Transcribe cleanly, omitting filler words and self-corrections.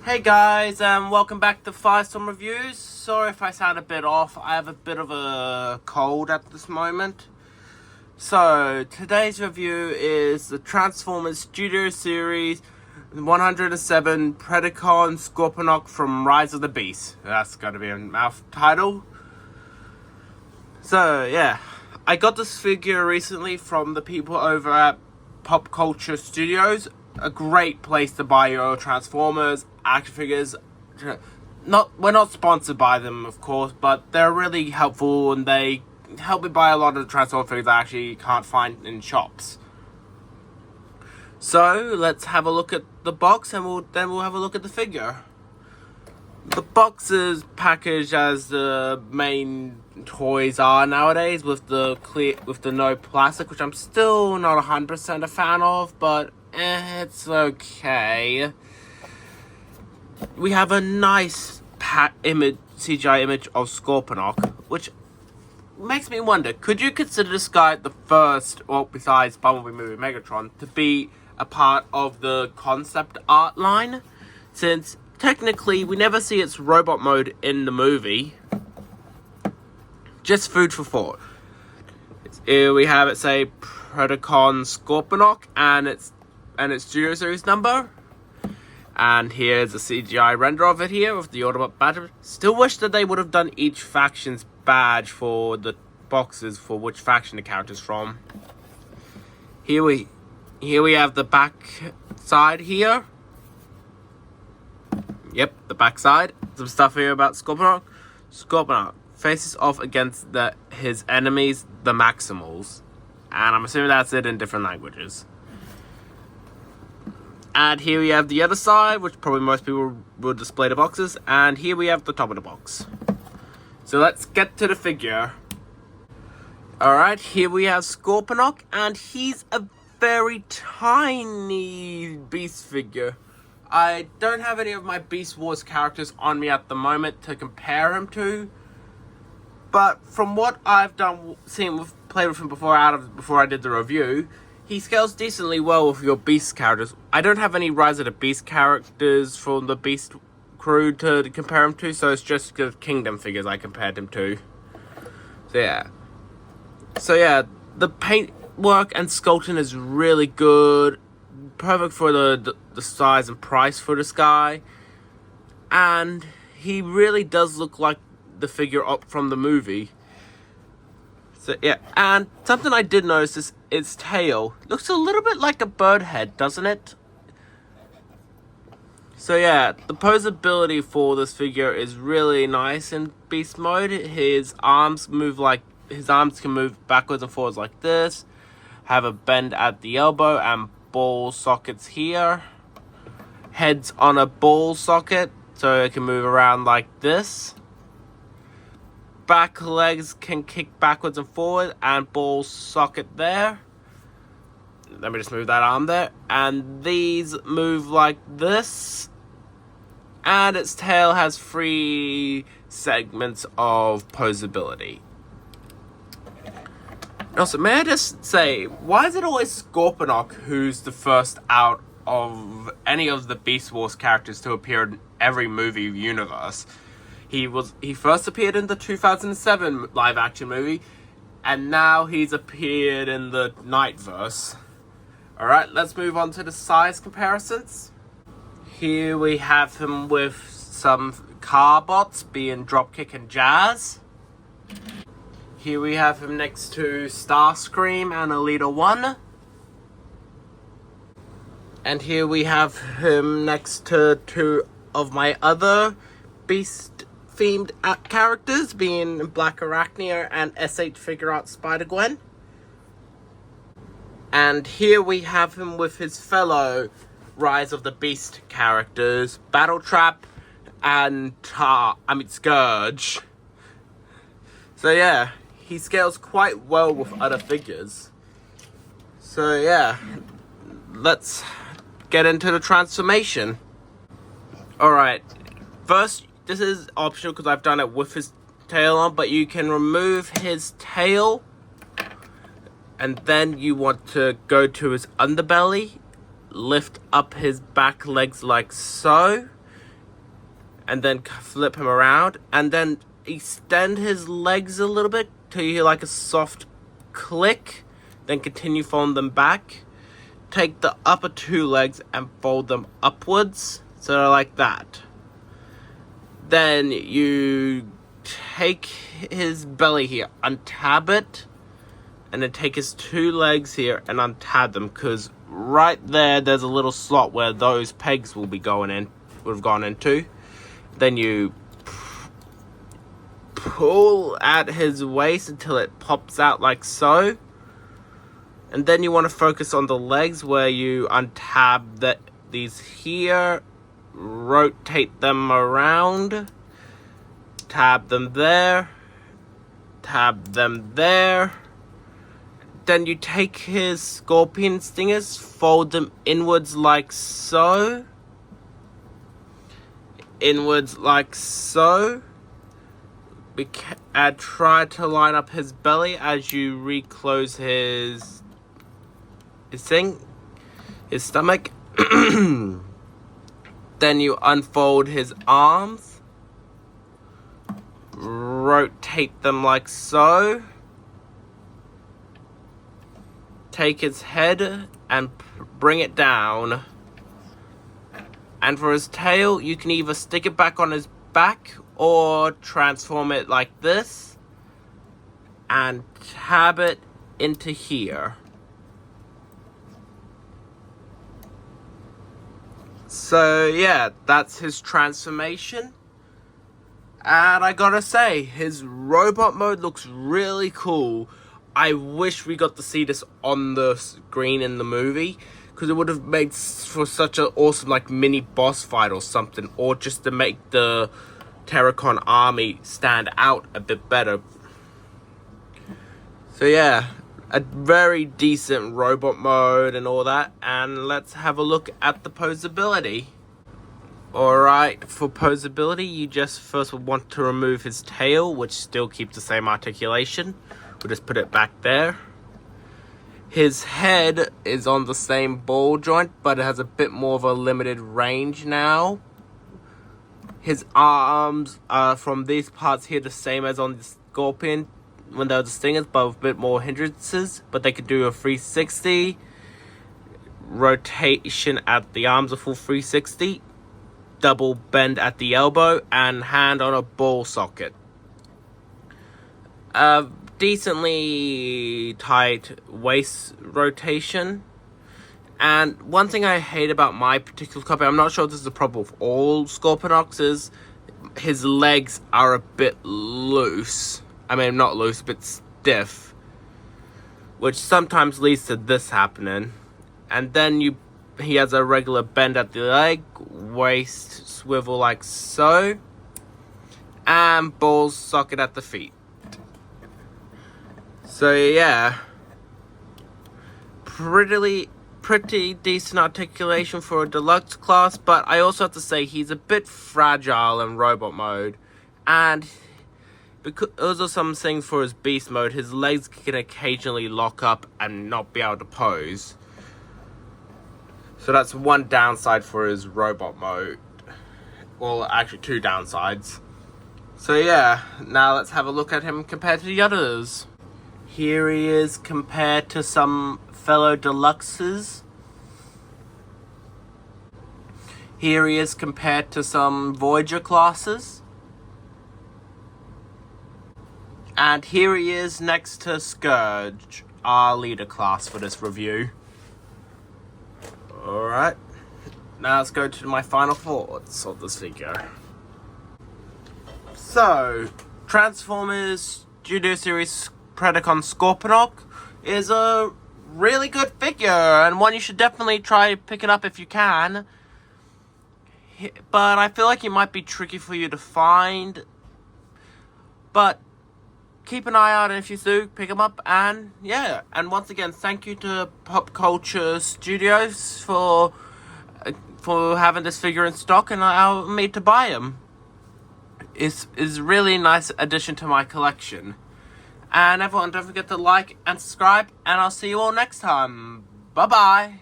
Hey guys, welcome back to Firestorm Reviews. Sorry if I sound a bit off. I have a bit of a cold at this moment. So, today's review is the Transformers Studio Series 107 Predacon Scorponok from Rise of the Beast. That's gotta be a mouth title. So, yeah. I got this figure recently from the people over at Pop Culture Studios. A great place to buy your Transformers, action figures. We're not sponsored by them, of course, but they're really helpful and they help me buy a lot of the Transformers figures I actually can't find in shops. So let's have a look at the box and we'll have a look at the figure. The box is packaged as the main toys are nowadays, with the no plastic, which I'm still not 100% a fan of, but it's okay. We have a nice CGI image of Scorponok, which makes me wonder, could you consider this guy the first, or besides Bumblebee movie Megatron, to be a part of the concept art line? Since technically we never see its robot mode in the movie. Just food for thought. Here we have it say Predacon Scorponok and its Studio Series number. And here's a CGI render of it here with the Autobot badge. Still wish that they would have done each faction's badge for the boxes for which faction the character's from. Here we have the back side here. Yep, the back side. Some stuff here about Scorponok. Scorponok faces off against his enemies, the Maximals. And I'm assuming that's it in different languages. And here we have the other side, which probably most people will display the boxes. And here we have the top of the box. So let's get to the figure. Alright, here we have Scorponok, and he's a very tiny Beast figure. I don't have any of my Beast Wars characters on me at the moment to compare him to. But from what I've played with him before I did the review, he scales decently well with your Beast characters. I don't have any Rise of the Beast characters from the Beast crew to compare him to, so it's just the Kingdom figures I compared him to. So yeah, the paint work and sculpting is really good. Perfect for the size and price for this guy. And he really does look like the figure up from the movie. So yeah, and something I did notice is its tail looks a little bit like a bird head, doesn't it? So yeah, the posability for this figure is really nice in Beast mode. His arms can move backwards and forwards like this. Have a bend at the elbow and ball sockets here. Head's on a ball socket, so it can move around like this. Back legs can kick backwards and forward, and ball socket there. Let me just move that arm there. And these move like this. And its tail has 3 segments of posability. Also, may I just say, why is it always Scorponok who's the first out of any of the Beast Wars characters to appear in every movie universe? He first appeared in the 2007 live-action movie, and now he's appeared in the Nightverse. Alright, let's move on to the size comparisons. Here we have him with some car bots, being Dropkick and Jazz. Here we have him next to Starscream and Alita 1. And here we have him next to 2 of my other Beast-themed characters, being Black Arachnia and S8 Figure Art Spider-Gwen. And here we have him with his fellow Rise of the Beast characters, Battletrap and Scourge. So yeah, he scales quite well with other figures. So yeah, let's get into the transformation. Alright, first, this is optional because I've done it with his tail on, but you can remove his tail, and then you want to go to his underbelly, lift up his back legs like so, and then flip him around, and then extend his legs a little bit till you hear like a soft click, then continue folding them back. Take the upper two legs and fold them upwards, so they're like that. Then you take his belly here, untab it, and then take his two legs here and untab them, because right there's a little slot where those pegs would have gone into. Then you pull at his waist until it pops out like so. And then you want to focus on the legs, where you untab these here, rotate them around, tab them there, tab them there. Then you take his scorpion stingers, fold them inwards like so. Inwards like so. And try to line up his belly as you reclose his stomach. Then you unfold his arms, rotate them like so. Take his head and bring it down. And for his tail, you can either stick it back on his back or transform it like this and tab it into here. So yeah, that's his transformation. And I gotta say, his robot mode looks really cool. I wish we got to see this on the screen in the movie, because it would have made for such an awesome like mini boss fight or something, or just to make the predacon army stand out a bit better. So yeah, a very decent robot mode and all that. And let's have a look at the posability. Alright, for posability, you just first want to remove his tail, which still keeps the same articulation. We'll just put it back there. His head is on the same ball joint, but it has a bit more of a limited range now. His arms are from these parts here the same as on the scorpion when they were the stingers, but with a bit more hindrances. But they could do a 360 rotation at the arms, a full 360, double bend at the elbow, and hand on a ball socket. Decently tight waist rotation. And one thing I hate about my particular copy, I'm not sure if this is a problem with all scorponoks, is his legs are a bit loose. I mean, not loose, a bit stiff, which sometimes leads to this happening. And then he has a regular bend at the leg, waist swivel like so, and ball socket at the feet. So yeah, pretty decent articulation for a deluxe class, but I also have to say he's a bit fragile in robot mode, and because of some things for his beast mode, his legs can occasionally lock up and not be able to pose. So that's one downside for his robot mode. Well, actually two downsides. So yeah, now let's have a look at him compared to the others. Here he is compared to some fellow deluxes. Here he is compared to some Voyager classes. And here he is next to Scourge, our leader class for this review. Alright, now let's go to my final thoughts of this figure. So, Transformers Studio Series predacon Scorponok is a really good figure, and one you should definitely try picking up if you can. But I feel like it might be tricky for you to find. But keep an eye out, and if you do, pick them up. And yeah, and once again, thank you to Pop Culture Studios for having this figure in stock and allowing me to buy him. It's really nice addition to my collection. And everyone, don't forget to like and subscribe, and I'll see you all next time. Bye-bye.